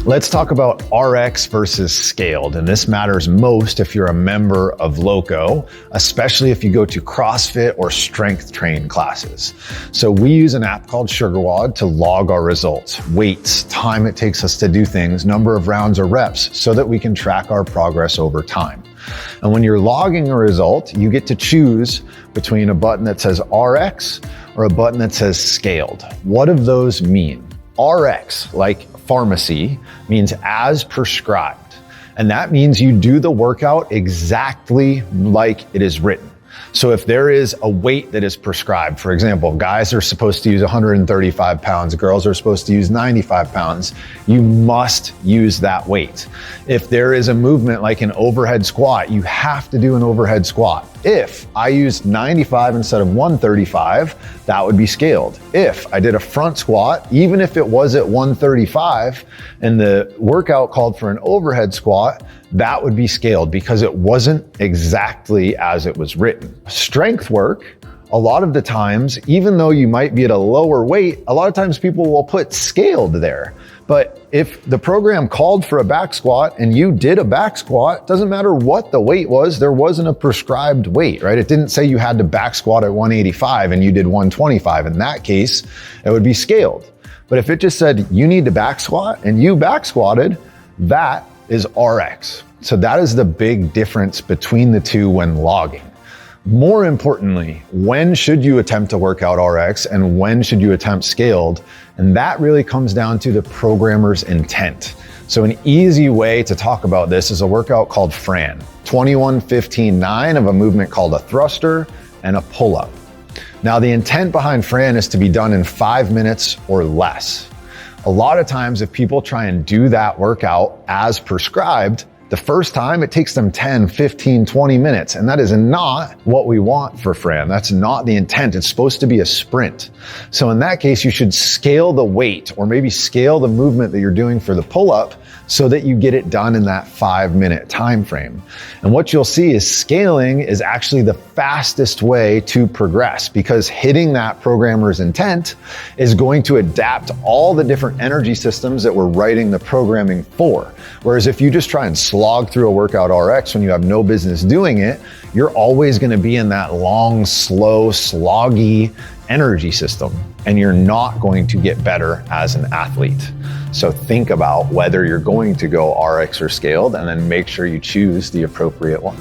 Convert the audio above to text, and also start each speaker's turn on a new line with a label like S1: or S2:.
S1: Let's talk about RX versus scaled, and this matters most if you're a member of Loco, especially if you go to CrossFit or strength train classes. So we use an app called SugarWOD to log our results, weights, time it takes us to do things, number of rounds or reps, so that we can track our progress over time. And when you're logging a result, you get to choose between a button that says RX or a button that says scaled. What do those mean? RX, like pharmacy, means as prescribed. And that means you do the workout exactly like it is written. So if there is a weight that is prescribed, for example, guys are supposed to use 135 pounds, girls are supposed to use 95 pounds, you must use that weight. If there is a movement like an overhead squat, you have to do an overhead squat. If I used 95 instead of 135, that would be scaled. If I did a front squat, even if it was at 135 and the workout called for an overhead squat, that would be scaled because it wasn't exactly as it was written. Strength work, a lot of the times, even though you might be at a lower weight, a lot of times people will put scaled there. But if the program called for a back squat and you did a back squat, doesn't matter what the weight was, there wasn't a prescribed weight, right? It didn't say you had to back squat at 185 and you did 125. In that case, it would be scaled. But if it just said you need to back squat and you back squatted, that is RX. So that is the big difference between the two when logging. More importantly, when should you attempt to work out RX and when should you attempt scaled? And that really comes down to the programmer's intent. So an easy way to talk about this is a workout called Fran, 21-15-9 of a movement called a thruster and a pull-up. Now the intent behind Fran is to be done in 5 minutes or less. A lot of times if people try and do that workout as prescribed, the first time it takes them 10, 15, 20 minutes. And that is not what we want for Fran. That's not the intent. It's supposed to be a sprint. So in that case, you should scale the weight or maybe scale the movement that you're doing for the pull-up so that you get it done in that 5-minute time frame. And what you'll see is scaling is actually the fastest way to progress because hitting that programmer's intent is going to adapt all the different energy systems that we're writing the programming for. Whereas if you just try and slog through a workout RX when you have no business doing it, you're always going to be in that long, slow, sloggy energy system, and you're not going to get better as an athlete. So think about whether you're going to go RX or scaled, and then make sure you choose the appropriate one.